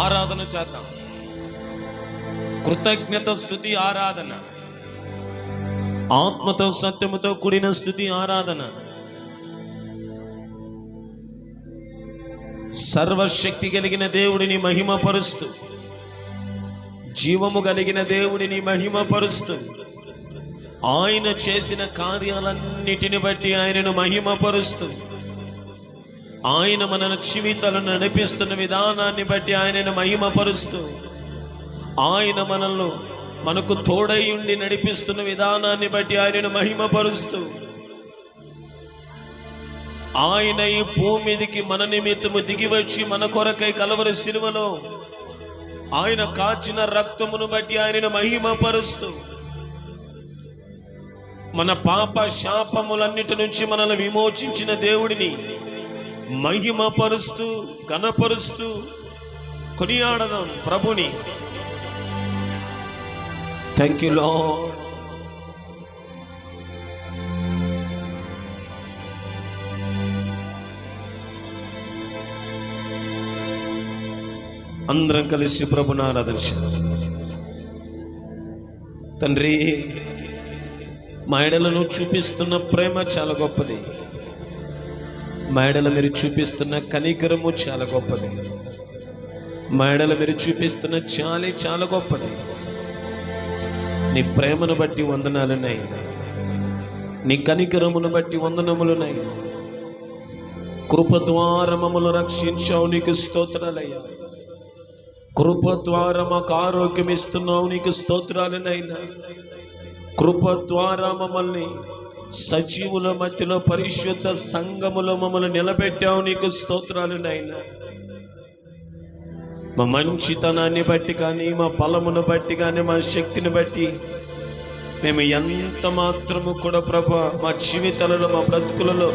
ఆరాధన చేద్దాం. కృతజ్ఞత స్తుతి ఆరాధన, ఆత్మతో సత్యముతో కూడిన స్తుతి ఆరాధన. సర్వశక్తి కలిగిన దేవుడిని మహిమపరుస్తూ, జీవము కలిగిన దేవుడిని మహిమపరుస్తూ, ఆయన చేసిన కార్యాలన్నిటిని బట్టి ఆయనను మహిమపరుస్తూ, ఆయన మన జీవితాలను నడిపిస్తున్న విధానాన్ని బట్టి ఆయనను మహిమపరుస్తూ, ఆయన మనకు తోడై ఉండి నడిపిస్తున్న విధానాన్ని బట్టి ఆయనను మహిమపరుస్తూ, ఆయన ఈ భూమి మీదికి మన నిమిత్తము దిగి వచ్చి మన కొరకై కలవరి శిలువలో ఆయన కాచిన రక్తమును బట్టి ఆయనను మహిమపరుస్తూ, మన పాప శాపములన్నిటి నుంచి మనల్ని విమోచించిన దేవుడిని మహిమపరుస్తూ, ఘనపరుస్తూ కొనియాడదాం ప్రభుని. Thank you lord. అందరం కలిసి ప్రభుని ఆరాధించాం. తండ్రి, మా ఎడలను చూపిస్తున్న ప్రేమ చాలా గొప్పది. మా ఎడల మీరు చూపిస్తున్న కనికరము చాలా గొప్పది. మా ఎడల మీరు చూపిస్తున్న జాలి చాలా గొప్పది. నీ ప్రేమను బట్టి వందనాలున్నాయి, నీ కనికరమును బట్టి వందనములున్నాయి. కృప ద్వారా మమ్మల్ని రక్షించావు, నీకు స్తోత్రాలయ్యా. కృప ద్వారా మాకు ఆరోగ్యం ఇస్తున్నావు, నీకు స్తోత్రాలనైనా. కృప ద్వారా మమ్మల్ని సజీవుల మధ్యలో పరిశుద్ధ సంఘములో మమ్మల్ని నిలబెట్టావు, నీకు స్తోత్రాలనైనా. మా మంచితనాన్ని బట్టి కానీ, మా బలమును బట్టి కానీ, మా శక్తిని బట్టి మేము ఎంత మాత్రము కూడా ప్రభా మా జీవితాలలో, మా బ్రతుకులలో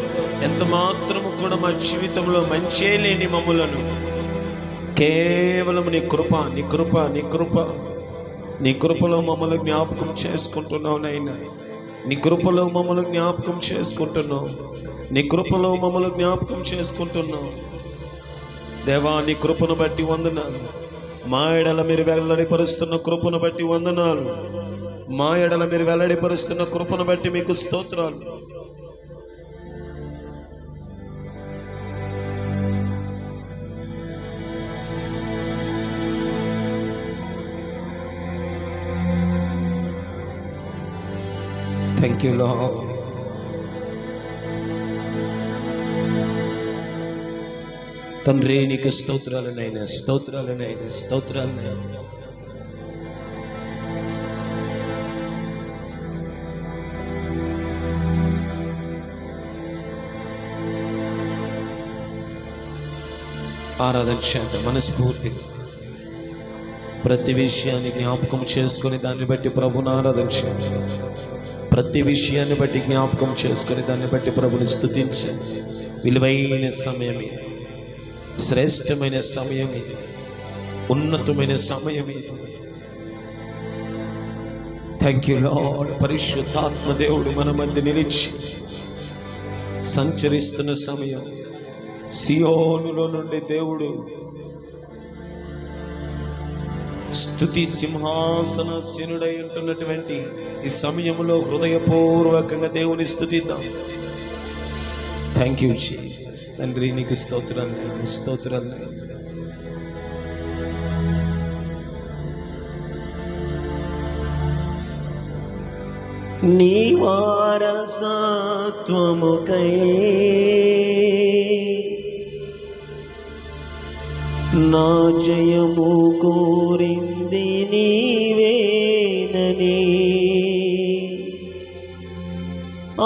ఎంత మాత్రము కూడా మా జీవితంలో మంచే లేని మమ్ములను కేవలం నీ కృప, నీ కృప, నీ కృప, నీ కృపలో మమ్మల్ని జ్ఞాపకం చేసుకుంటున్నావు నైనా. నీ కృపలో మమ్మల్ని జ్ఞాపకం చేసుకుంటున్నావు, నీ కృపలో మమ్మల్ని జ్ఞాపకం చేసుకుంటున్నావు. దేవా, నీ కృపను బట్టి వందనాలు. మా ఎడల మీరు వెల్లడిపరుస్తున్న కృపను బట్టి వందనాలు. మా ఎడల మీరు వెల్లడిపరుస్తున్న కృపను బట్టి మీకు స్తోత్రాలు. Thank you lord. తండ్రి, నీకు స్తోత్రాలనైనా, స్తోత్రాలనైనా, స్తోత్రాలనైనా. ఆరాధన చేద్దాం మనస్ఫూర్తిగా. ప్రతి విషయాన్ని జ్ఞాపకం చేసుకొని దాన్ని బట్టి ప్రభుని ఆరాధన చేద్దాం. ప్రతి విషయాన్ని బట్టి జ్ఞాపకం చేసుకొని దాన్ని బట్టి ప్రభుని స్తుతించండి. విలువైన సమయం ఇది, శ్రేష్టమైన సమయం ఇది, ఉన్నతమైన సమయం ఇది. Thank you lord. పరిశుద్ధాత్మ దేవుడు మన మధ్య నిలిచి సంచరిస్తున్న సమయం. సియోనులో నుండి దేవుడు స్తుతి సింహాసనాసీనుడై ఉంటున్నటువంటి ఈ సమయంలో హృదయపూర్వకంగా దేవుని స్తుతిద్దాం. Thank you Jesus. తండ్రి, నీకు స్తోత్రాలు, స్తోత్రాలు. నీ వారసత్వముకై నా జయము కోరింది నీవేనని,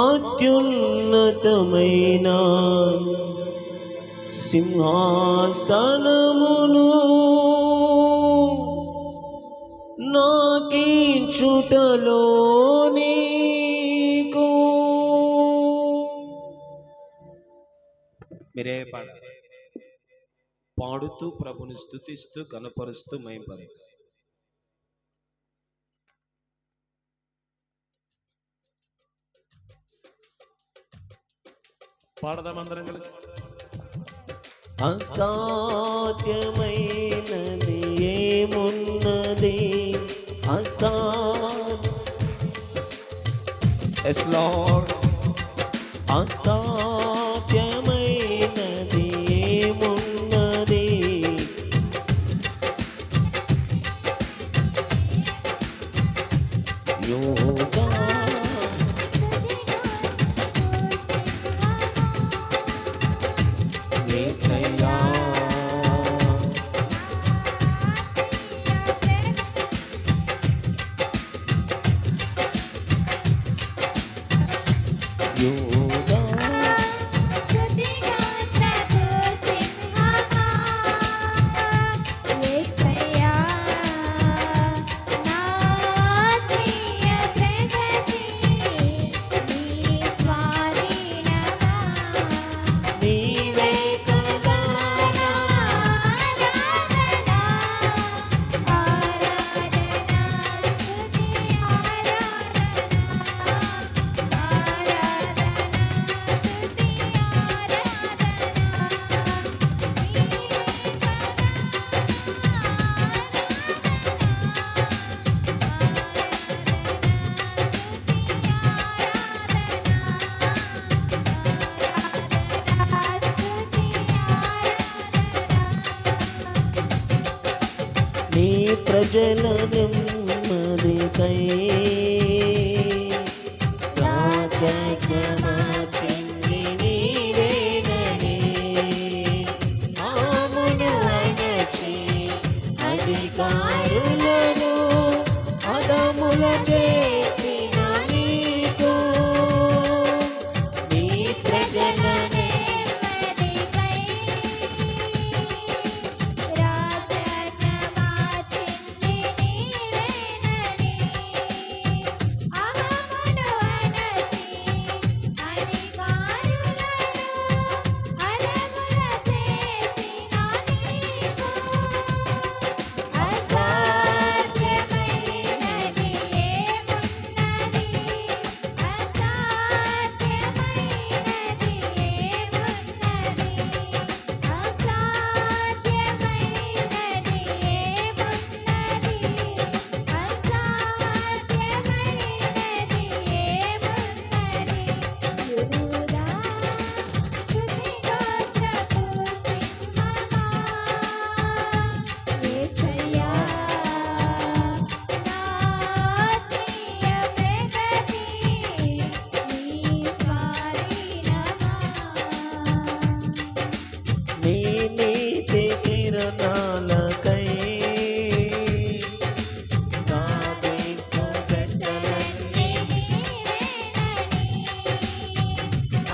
అత్యున్నతమైన సింహాసనమును నాకించుటలో నీకు. మీరే పాడుతూ ప్రభుని స్తుతిస్తూ కనపరుస్తూ మహిమపరు. పాడదాం అందరం కలిసి. అసాధ్యమైనది ఎస్ లార్డ్. అసాధ్యమైనది ఏమున్నది? యోగా యేసయ్యా యోగా నీవే కదా నీ ప్రజల నెమ్మదికై రాజ్యమాచింది నీవేనని ఆమును అణచి అధికారులను అదముల చేసిన నీకు నీ ప్రజలనే నీ నీతి కిరణాలకై నా దిక్కు దశలన్నీ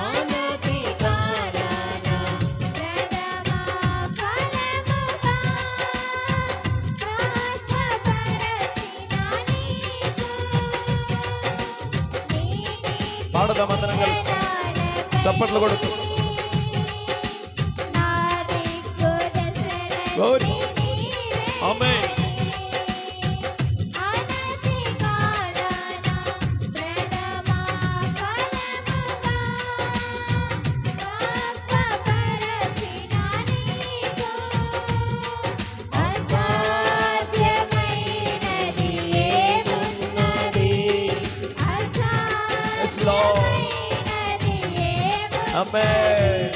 ఆనాటి కాలాన పాడదాం అందరం కలిసి చప్పట్లు కొడుతూ. Glory. Amen. అసాధ్యమైనది ఏమున్నది? Yes, Lord. Amen.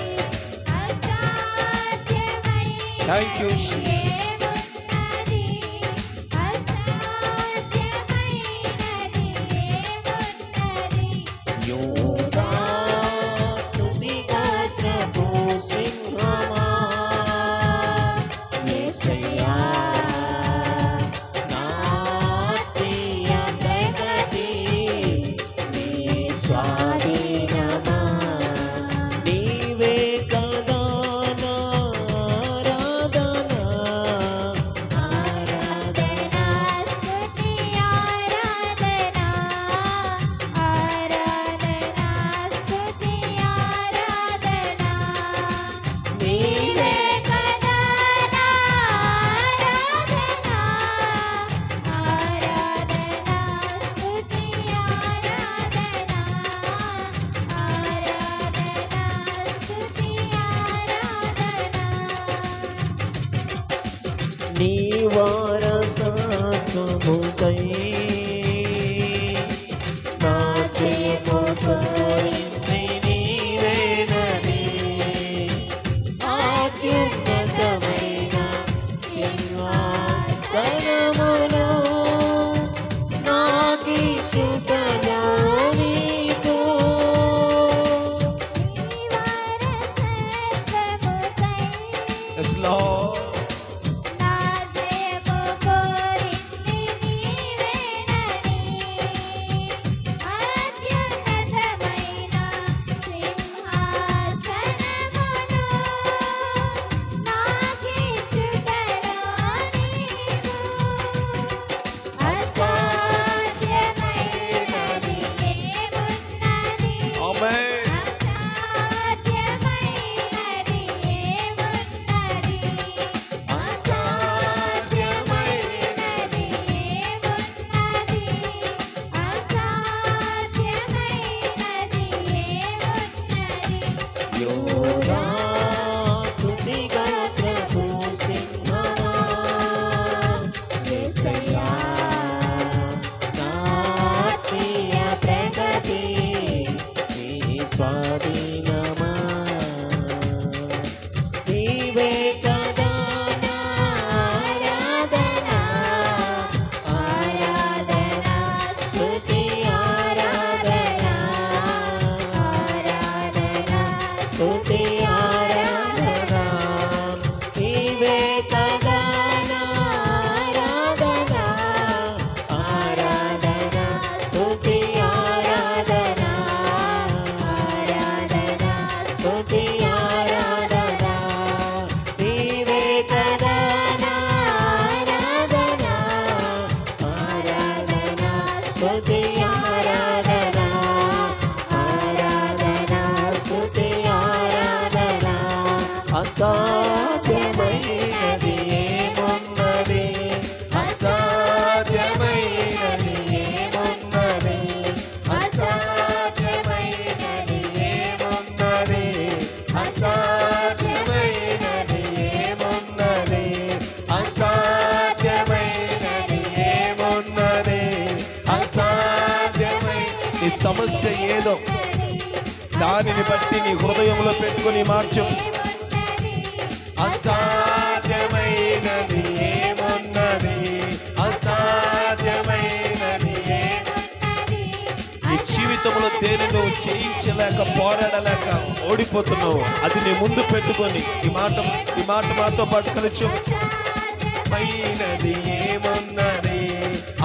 Thank you, Jesus. Yoga స్తుతి గాత్రపు సింహమా యేసయ్యా నా ఆత్మీయ ప్రగతి నీ స్వాధీనమా నీవే కదా నా ఆరాధన నీవే నీ వారసత్వముకై నా జయము సమస్య ఏదో దానిని బట్టి నీ హృదయంలో పెట్టుకొని మార్చు. అసాధ్యమైనది ఏమున్నది, అసాధ్యమైనది నీ జీవితంలో దేని నువ్వు చేయించలేక పోరాడలేక ఓడిపోతున్నావు, అది నీ ముందు పెట్టుకొని ఈ మాట మాతో పాటు కలిసి మైనది ఏమున్నది,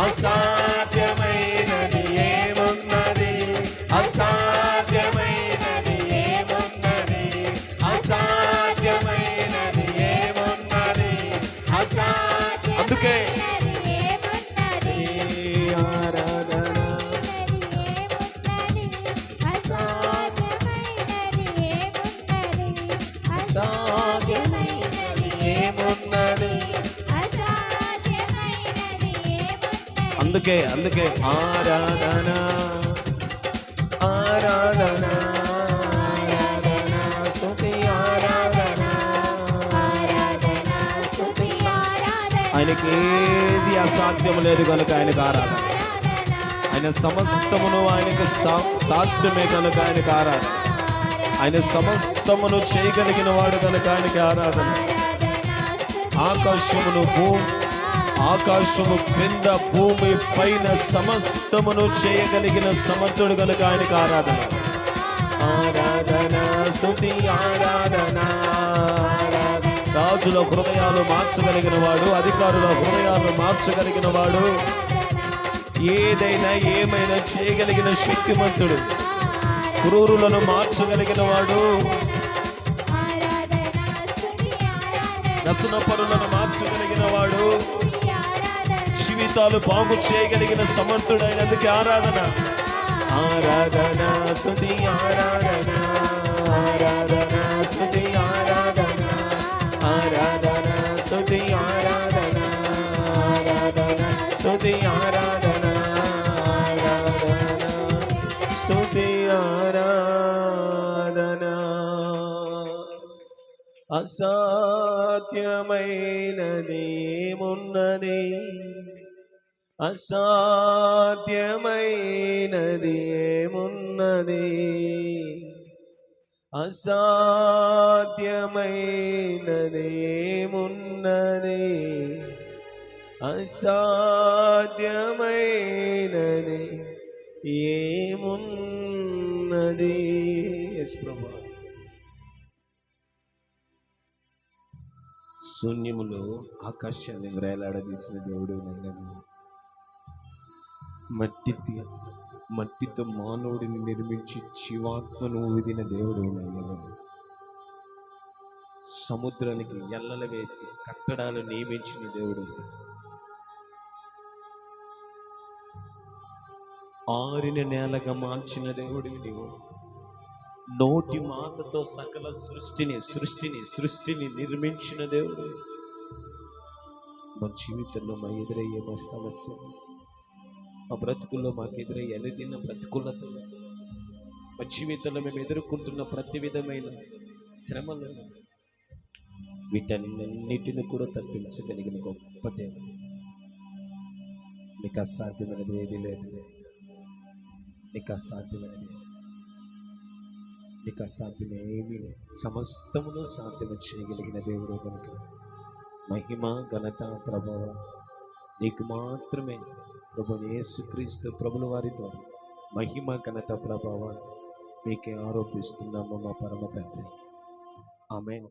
అసాధ్యమైనది ఏమున్నది, అసాధ్యమైనది ఏమున్నది, అసాధ్యమైనది ఏమున్నది, అందుకే అందుకే ఆరాధన ఆరాధన ఆరాధన స్తుతి ఆరాధన స్తుతి ఆయనకి ఏది అసాధ్యం లేదు కనుక ఆయనకు ఆరాధన. ఆయన సమస్తమును ఆయనకు సాధ్యమే కనుక ఆయనకు ఆరాధన. ఆయన సమస్తమును చేయగలిగిన వాడు కనుక ఆయనకి ఆరాధన. ఆకాశము క్రింద భూమి పైన సమస్తమును చేయగలిగిన సమర్థుడు కనుక ఆయనకు ఆరాధన. ఆరాధన స్తుతి ఆరాధన. రాజుల హృదయాలు మార్చగలిగిన వాడు, అధికారుల హృదయాలు మార్చగలిగిన వాడు, ఏదైనా ఏమైనా చేయగలిగిన శక్తిమంతుడు, క్రూరులను మార్చగలిగిన వాడు, వ్యసనపరులను మార్చగలిగిన వాడు, జీవితాలు బాగు చేయగలిగిన సమర్థుడైనందుకు ఆరాధన. ఆరాధన స్తుతి ఆరాధన ఆరాధన స్తుతి ఆరాధన ఆరాధన స్తుతి ఆరాధన ఆరాధన స్తుతి ఆరాధన ఆరాధన స్తుతి ఆరాధన. అసాధ్యమైనది ఏమున్నది, అసాధ్యమైనది ఏమున్నది, అసాధ్యమైనది ఏమున్నది, అసాధ్యమైనది ఏమున్నది. యేసు ప్రభువా, శూన్యములో ఆకాశాన్ని వేలాడదీసిన దేవుడు నైనా, మట్టితో మానవుడిని నిర్మించి జీవాత్మను ఊదిన దేవుడు నైనా, సముద్రానికి ఎల్లలు వేసి కట్టడాలు నియమించిన దేవుడు, ఆరిన నేలగా మార్చిన దేవుడివి నీవు. నోటి మాటతో సకల సృష్టిని నిర్మించిన దేవుడు. మా జీవితంలో మా ఎదురయ్యే మా సమస్య, మా బ్రతుకుల్లో మాకు ఎదురయ్యే అనుదిన బ్రతుకులతో, మా జీవితంలో మేము ఎదుర్కొంటున్న ప్రతి విధమైన శ్రమలను, వీటన్నిటిని కూడా తప్పించగలిగిన గొప్ప దేవుడు. నీకు అసాధ్యమైనది ఏది లేదు, నీకు అసాధ్యమైనది, నీకు అసాధ్యమేమీ లేదు. సమస్తమును సాధ్యము చేయగలిగిన దేవుడు కనుక మహిమ ఘనత ప్రభావం నీకు మాత్రమే. ప్రభు యేసుక్రీస్తు ప్రభుల వారి ద్వారా మహిమ ఘనత ప్రభావాన్ని మీకే ఆరోపిస్తున్నాము మా పరమ తండ్రి. ఆమేన్.